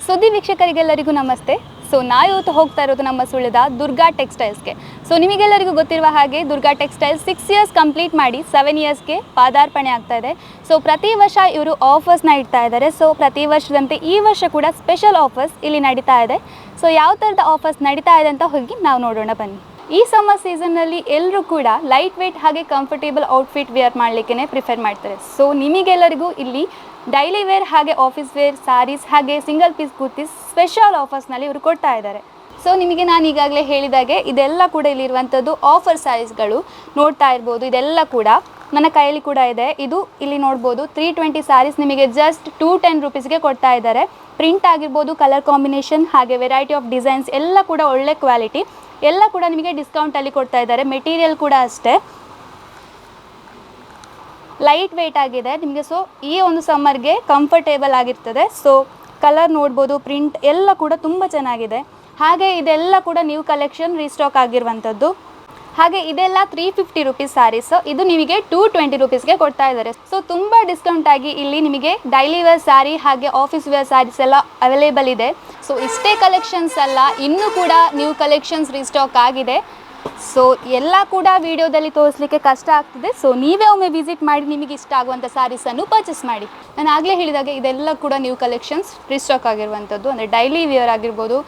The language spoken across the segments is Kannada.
ಸುದ್ದಿ ವೀಕ್ಷಕರಿಗೆಲ್ಲರಿಗೂ ನಮಸ್ತೆ. ನಾವಿವತ್ತು ಹೋಗ್ತಾ ಇರೋದು ನಮ್ಮ ಸುಳ್ಯದ ದುರ್ಗಾ ಟೆಕ್ಸ್ಟೈಲ್ಸ್ಗೆ. ನಿಮಗೆಲ್ಲರಿಗೂ ಗೊತ್ತಿರುವ ಹಾಗೆ ದುರ್ಗಾ ಟೆಕ್ಸ್ಟೈಲ್ಸ್ 6 ಇಯರ್ಸ್ ಕಂಪ್ಲೀಟ್ ಮಾಡಿ 7 ಇಯರ್ಸ್ಗೆ ಪಾದಾರ್ಪಣೆ ಆಗ್ತಾ ಇದೆ. ಪ್ರತಿ ವರ್ಷ ಇವರು ಆಫರ್ಸ್ನ ಇಡ್ತಾ ಇದ್ದಾರೆ. ಪ್ರತಿ ವರ್ಷದಂತೆ ಈ ವರ್ಷ ಕೂಡ ಸ್ಪೆಷಲ್ ಆಫರ್ಸ್ ಇಲ್ಲಿ ನಡೀತಾ ಇದೆ. ಯಾವ ಥರದ ಆಫರ್ಸ್ ನಡೀತಾ ಇದೆ ಅಂತ ಹೋಗಿ ನಾವು ನೋಡೋಣ ಬನ್ನಿ. ಈ ಸಮ್ಮರ್ ಸೀಸನ್ನಲ್ಲಿ ಎಲ್ಲರೂ ಕೂಡ ಲೈಟ್ ವೇಟ್ ಹಾಗೆ ಕಂಫರ್ಟೇಬಲ್ ಔಟ್ಫಿಟ್ ವೇರ್ ಮಾಡಲಿಕ್ಕೆ ಪ್ರಿಫರ್ ಮಾಡ್ತಾರೆ. ನಿಮಗೆಲ್ಲರಿಗೂ ಇಲ್ಲಿ ಡೈಲಿ ವೇರ್ ಹಾಗೆ ಆಫೀಸ್ ವೇರ್ ಸಾರೀಸ್ ಹಾಗೆ ಸಿಂಗಲ್ ಪೀಸ್ ಕುರ್ತೀಸ್ ಸ್ಪೆಷಲ್ ಆಫರ್ಸ್ನಲ್ಲಿ ಇವರು ಕೊಡ್ತಾ ಇದ್ದಾರೆ. ನಿಮಗೆ ನಾನು ಈಗಾಗಲೇ ಹೇಳಿದಾಗೆ ಇದೆಲ್ಲ ಕೂಡ ಇಲ್ಲಿರುವಂಥದ್ದು ಆಫರ್ ಸ್ಯಾರೀಸ್ಗಳು ನೋಡ್ತಾ ಇರ್ಬೋದು. ಇದೆಲ್ಲ ಕೂಡ ನನ್ನ ಕೈಯಲ್ಲಿ ಕೂಡ ಇದೆ. ಇದು ಇಲ್ಲಿ ನೋಡ್ಬೋದು 320 ಸ್ಯಾರೀಸ್ ನಿಮಗೆ ಜಸ್ಟ್ 210 ರುಪೀಸ್ಗೆ ಕೊಡ್ತಾ ಇದ್ದಾರೆ. ಪ್ರಿಂಟ್ ಆಗಿರ್ಬೋದು, ಕಲರ್ ಕಾಂಬಿನೇಷನ್ ಹಾಗೆ ವೆರೈಟಿ ಆಫ್ ಡಿಸೈನ್ಸ್ ಎಲ್ಲ ಕೂಡ ಒಳ್ಳೆ ಕ್ವಾಲಿಟಿ, ಎಲ್ಲ ಕೂಡ ನಿಮಗೆ ಡಿಸ್ಕೌಂಟಲ್ಲಿ ಕೊಡ್ತಾ ಇದ್ದಾರೆ. ಮೆಟೀರಿಯಲ್ ಕೂಡ ಅಷ್ಟೇ ಲೈಟ್ ವೇಟ್ ಆಗಿದೆ ನಿಮಗೆ. ಈ ಒಂದು ಸಮ್ಮರ್ಗೆ ಕಂಫರ್ಟೇಬಲ್ ಆಗಿರ್ತದೆ. ಕಲರ್ ನೋಡ್ಬೋದು, ಪ್ರಿಂಟ್ ಎಲ್ಲ ಕೂಡ ತುಂಬ ಚೆನ್ನಾಗಿದೆ. ಹಾಗೆ ಇದೆಲ್ಲ ಕೂಡ ನ್ಯೂ ಕಲೆಕ್ಷನ್ ರೀಸ್ಟಾಕ್ ಆಗಿರುವಂಥದ್ದು. ಹಾಗೆ ಇದೆಲ್ಲ 350 ರುಪೀಸ್ ಸ್ಯಾರೀಸ್, ಇದು ನಿಮಗೆ 220 ರುಪೀಸ್ಗೆ ಕೊಡ್ತಾ ಇದ್ದಾರೆ. ತುಂಬ ಡಿಸ್ಕೌಂಟ್ ಆಗಿ ಇಲ್ಲಿ ನಿಮಗೆ ಡೈಲಿ ವೇರ್ ಸ್ಯಾರಿ ಹಾಗೆ ಆಫೀಸ್ ವೇರ್ ಸ್ಯಾರೀಸ್ ಎಲ್ಲ ಅವೈಲೇಬಲ್ ಇದೆ. ಇಷ್ಟೇ ಕಲೆಕ್ಷನ್ಸ್ ಅಲ್ಲ, ಇನ್ನೂ ಕೂಡ ನ್ಯೂ ಕಲೆಕ್ಷನ್ಸ್ ರೀಸ್ಟಾಕ್ ಆಗಿದೆ. ಎಲ್ಲ ಕೂಡ ವಿಡಿಯೋದಲ್ಲಿ ತೋರಿಸಲಿಕ್ಕೆ ಕಷ್ಟ ಆಗ್ತದೆ. ನೀವೇ ಒಮ್ಮೆ ವಿಸಿಟ್ ಮಾಡಿ ನಿಮಗೆ ಇಷ್ಟ ಆಗುವಂಥ ಸ್ಯಾರೀಸನ್ನು ಪರ್ಚೇಸ್ ಮಾಡಿ. ನಾನು ಆಗಲೇ ಹೇಳಿದಾಗೆ ಇದೆಲ್ಲ ಕೂಡ ನ್ಯೂ ಕಲೆಕ್ಷನ್ಸ್ ರೀಸ್ಟಾಕ್ ಆಗಿರುವಂಥದ್ದು. ಅಂದರೆ ಡೈಲಿ ವೇರ್ ಆಗಿರ್ಬೋದು,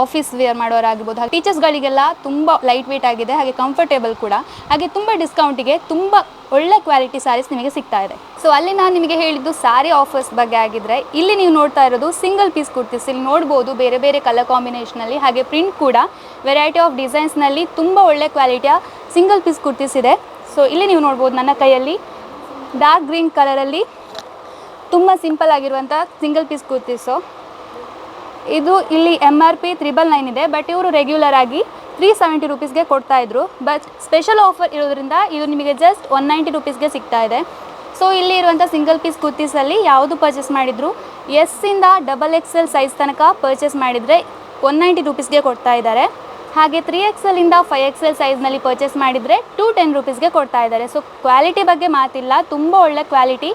ಆಫೀಸ್ ವೇರ್ ಮಾಡೋರಾಗಿರ್ಬೋದು, ಹಾಗೆ ಟೀಚರ್ಸ್ಗಳಿಗೆಲ್ಲ ತುಂಬ ಲೈಟ್ ವೇಟ್ ಆಗಿದೆ, ಹಾಗೆ ಕಂಫರ್ಟೇಬಲ್ ಕೂಡ, ಹಾಗೆ ತುಂಬ ಡಿಸ್ಕೌಂಟಿಗೆ ತುಂಬ ಒಳ್ಳೆ ಕ್ವಾಲಿಟಿ ಸ್ಯಾರೀಸ್ ನಿಮಗೆ ಸಿಗ್ತಾ ಇದೆ. ಅಲ್ಲಿ ನಾನು ನಿಮಗೆ ಹೇಳಿದ್ದು ಸ್ಯಾರಿ ಆಫರ್ಸ್ ಬಗ್ಗೆ ಆಗಿದ್ದರೆ, ಇಲ್ಲಿ ನೀವು ನೋಡ್ತಾ ಇರೋದು ಸಿಂಗಲ್ ಪೀಸ್ ಕುರ್ತೀಸ್. ಇಲ್ಲಿ ನೋಡ್ಬೋದು ಬೇರೆ ಬೇರೆ ಕಲರ್ ಕಾಂಬಿನೇಷನಲ್ಲಿ, ಹಾಗೆ ಪ್ರಿಂಟ್ ಕೂಡ ವೆರೈಟಿ ಆಫ್ ಡಿಸೈನ್ಸ್ನಲ್ಲಿ ತುಂಬ ಒಳ್ಳೆ ಕ್ವಾಲಿಟಿಯ ಸಿಂಗಲ್ ಪೀಸ್ ಕುರ್ತೀಸ್ ಇದೆ. ಇಲ್ಲಿ ನೀವು ನೋಡ್ಬೋದು ನನ್ನ ಕೈಯಲ್ಲಿ ಡಾರ್ಕ್ ಗ್ರೀನ್ ಕಲರಲ್ಲಿ ತುಂಬ ಸಿಂಪಲ್ ಆಗಿರುವಂಥ ಸಿಂಗಲ್ ಪೀಸ್ ಕುರ್ತೀಸು. ಇದು ಇಲ್ಲಿ MRP 999 ಇದೆ, ಬಟ್ ಇವರು ರೆಗ್ಯುಲರ್ ಆಗಿ 370 ರುಪೀಸ್ಗೆ ಕೊಡ್ತಾಯಿದ್ರು. ಬಟ್ ಸ್ಪೆಷಲ್ ಆಫರ್ ಇರೋದ್ರಿಂದ ಇದು ನಿಮಗೆ ಜಸ್ಟ್ 190 ರುಪೀಸ್ಗೆ ಸಿಗ್ತಾ ಇದೆ. ಇಲ್ಲಿ ಇರುವಂಥ ಸಿಂಗಲ್ ಪೀಸ್ ಕುರ್ತೀಸಲ್ಲಿ ಯಾವುದು ಪರ್ಚೇಸ್ ಮಾಡಿದ್ರು ಎಸ್ಸಿಂದ XXL ಸೈಜ್ ತನಕ ಪರ್ಚೇಸ್ ಮಾಡಿದರೆ 190 ರುಪೀಸ್ಗೆ ಕೊಡ್ತಾ ಇದ್ದಾರೆ. ಹಾಗೆ 3XL ಇಂದ 5XL ಸೈಜ್ನಲ್ಲಿ ಪರ್ಚೇಸ್ ಮಾಡಿದರೆ 210 ರುಪೀಸ್ಗೆ ಕೊಡ್ತಾ ಇದ್ದಾರೆ. ಕ್ವಾಲಿಟಿ ಬಗ್ಗೆ ಮಾತಿಲ್ಲ, ತುಂಬ ಒಳ್ಳೆ ಕ್ವಾಲಿಟಿ.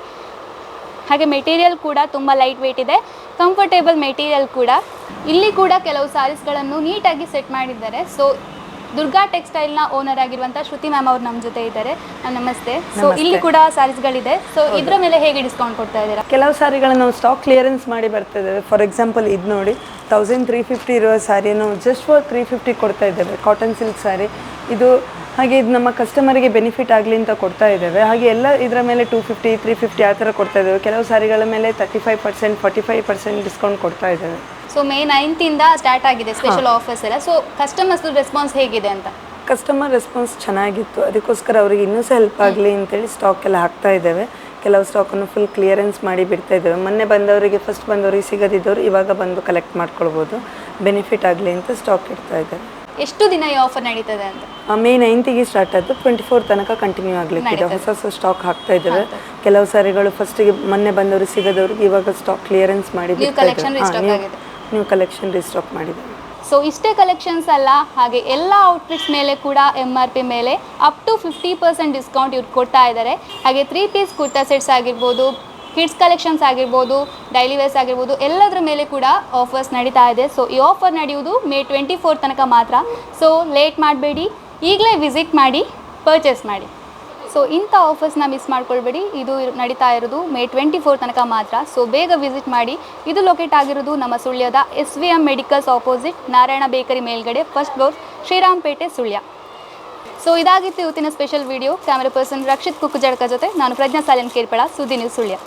ಹಾಗೆ ಮೆಟೀರಿಯಲ್ ಕೂಡ ತುಂಬ ಲೈಟ್ ವೇಟ್ ಇದೆ, ಕಂಫರ್ಟೇಬಲ್ ಮೆಟೀರಿಯಲ್ ಕೂಡ. ಇಲ್ಲಿ ಕೂಡ ಕೆಲವು ಸ್ಯಾರೀಸ್ಗಳನ್ನು ನೀಟಾಗಿ ಸೆಟ್ ಮಾಡಿದ್ದಾರೆ. ದುರ್ಗಾ ಟೆಕ್ಸ್ಟೈಲ್ನ ಓನರ್ ಆಗಿರುವಂಥ ಶ್ರುತಿ ಮ್ಯಾಮ್ ಅವರು ನಮ್ಮ ಜೊತೆ ಇದ್ದಾರೆ. ನಮಸ್ತೆ. ಇಲ್ಲಿ ಕೂಡ ಸ್ಯಾರೀಸ್ಗಳಿದೆ. ಇದರ ಮೇಲೆ ಹೇಗೆ ಡಿಸ್ಕೌಂಟ್ ಕೊಡ್ತಾ ಇದ್ದೀರಾ? ಕೆಲವು ಸ್ಯಾರಿಗಳನ್ನು ನಾವು ಸ್ಟಾಕ್ ಕ್ಲಿಯರೆನ್ಸ್ ಮಾಡಿ ಬರ್ತಾ ಇದ್ದೇವೆ. ಫಾರ್ ಎಕ್ಸಾಂಪಲ್ ಇದು ನೋಡಿ 1350 ಇರುವ ಸ್ಯಾರಿ ನಾವು ಜಸ್ಟ್ ಫಾರ್ 350 ಕೊಡ್ತಾ ಇದ್ದೇವೆ. ಕಾಟನ್ ಸಿಲ್ಕ್ ಸ್ಯಾರಿ ಇದು. ಹಾಗೆ ಇದು ನಮ್ಮ ಕಸ್ಟಮರಿಗೆ ಬೆನಿಫಿಟ್ ಆಗಲಿ ಅಂತ ಕೊಡ್ತಾ ಇದ್ದೇವೆ. ಹಾಗೆ ಎಲ್ಲ ಇದರ ಮೇಲೆ 250, 350 ಆ ಥರ ಕೊಡ್ತಾ ಇದ್ದೇವೆ. ಕೆಲವು ಸ್ಯಾರಿಗಳ ಮೇಲೆ 35%, 45% ಡಿಸ್ಕೌಂಟ್ ಕೊಡ್ತಾ ಇದ್ದೇವೆ. May 9th ಇಂದ ಸ್ಟಾರ್ಟ್ ಆಗಿದೆ ಸ್ಪೆಷಲ್ ಆಫರ್ಸ್ ಎಲ್ಲ. ಕಸ್ಟಮರ್ಸ್ ರೆಸ್ಪಾನ್ಸ್ ಹೇಗಿದೆ ಅಂತ? ಕಸ್ಟಮರ್ ರೆಸ್ಪಾನ್ಸ್ ಚೆನ್ನಾಗಿತ್ತು, ಅದಕ್ಕೋಸ್ಕರ ಅವರಿಗೆ ಇನ್ನೂ ಸಹ ಹೆಲ್ಪ್ ಆಗಲಿ ಅಂತೇಳಿ ಸ್ಟಾಕ್ ಎಲ್ಲ ಹಾಕ್ತಾ ಇದ್ದೇವೆ. ಕೆಲವು ಸ್ಟಾಕನ್ನು ಫುಲ್ ಕ್ಲಿಯರೆನ್ಸ್ ಮಾಡಿ ಬಿಡ್ತಾ ಇದ್ದೇವೆ. ಮೊನ್ನೆ ಬಂದವರಿಗೆ, ಫಸ್ಟ್ ಬಂದವರಿಗೆ ಸಿಗದಿದ್ದವರು ಇವಾಗ ಬಂದು ಕಲೆಕ್ಟ್ ಮಾಡ್ಕೊಳ್ಬೋದು, ಬೆನಿಫಿಟ್ ಆಗಲಿ ಅಂತ ಸ್ಟಾಕ್ ಇಡ್ತಾ ಇದ್ದೇವೆ. ಎಷ್ಟು ದಿನ ಈ ಆಫರ್ ನಡೀತದೆ ಅಂತ? May 9th ಸ್ಟಾರ್ಟ್ ಆಯಿತು, 24 ತನಕ ಕಂಟಿನ್ಯೂ ಆಗಲಿಕ್ಕಿದೆ. ಹೊಸ ಸ್ಟಾಕ್ ಹಾಕ್ತಾ ಇದ್ದೇವೆ. ಕೆಲವು ಸಾರಿಗಳು ಫಸ್ಟಿಗೆ ಮೊನ್ನೆ ಬಂದವರು ಸಿಗದವ್ರಿಗೆ ಇವಾಗ ಸ್ಟಾಕ್ ಕ್ಲಿಯರೆನ್ಸ್ ಮಾಡಿ ನ್ಯೂ ಕಲೆಕ್ಷನ್ ರೀಸ್ಟಾಕ್ ಮಾಡಿದ್ದೇವೆ. ಇಷ್ಟೇ ಕಲೆಕ್ಷನ್ಸ್ ಅಲ್ಲ, ಹಾಗೆ ಎಲ್ಲ ಔಟ್ಫಿಟ್ಸ್ ಮೇಲೆ ಕೂಡ MRP ಮೇಲೆ ಅಪ್ ಟು 50% ಡಿಸ್ಕೌಂಟ್ ಇವ್ರು ಕೊಡ್ತಾ ಇದ್ದಾರೆ. ಹಾಗೆ 3 ಪೀಸ್ ಕುರ್ತಾ ಸೆಟ್ಸ್ ಆಗಿರ್ಬೋದು, ಕಿಡ್ಸ್ ಕಲೆಕ್ಷನ್ಸ್ ಆಗಿರ್ಬೋದು, ಡೈಲಿ ವೇರ್ಸ್ ಆಗಿರ್ಬೋದು, ಎಲ್ಲದರ ಮೇಲೆ ಕೂಡ ಆಫರ್ಸ್ ನಡೀತಾ ಇದೆ. ಈ ಆಫರ್ ನಡೆಯುವುದು May 24 ತನಕ ಮಾತ್ರ. ಲೇಟ್ ಮಾಡಬೇಡಿ, ಈಗಲೇ ವಿಸಿಟ್ ಮಾಡಿ ಪರ್ಚೇಸ್ ಮಾಡಿ. ಇಂಥ ಆಫರ್ಸ್ನ ಮಿಸ್ ಮಾಡ್ಕೊಳ್ಬೇಡಿ. ಇದು ನಡೀತಾ ಇರೋದು May 24 ತನಕ ಮಾತ್ರ. ಬೇಗ ವಿಸಿಟ್ ಮಾಡಿ. ಇದು ಲೊಕೇಟ್ ಆಗಿರೋದು ನಮ್ಮ ಸುಳ್ಯದ SVM medicals opposite Narayana bakery ಮೇಲ್ಗಡೆ, ಫಸ್ಟ್ ಫ್ಲೋರ್, ಶ್ರೀರಾಮ್ಪೇಟೆ, ಸುಳ್ಯ. ಇದಾಗಿತ್ತು ಇವತ್ತಿನ special video. Camera person Rakshith Kukkujadka ಜೊತೆ ನಾನು ಪ್ರಜ್ಞಾ ಸಾಲೆನ್ ಕೇರ್ಪಳ, ಸುದ್ದಿ ನ್ಯೂಸ್ ಸುಳ್ಯ.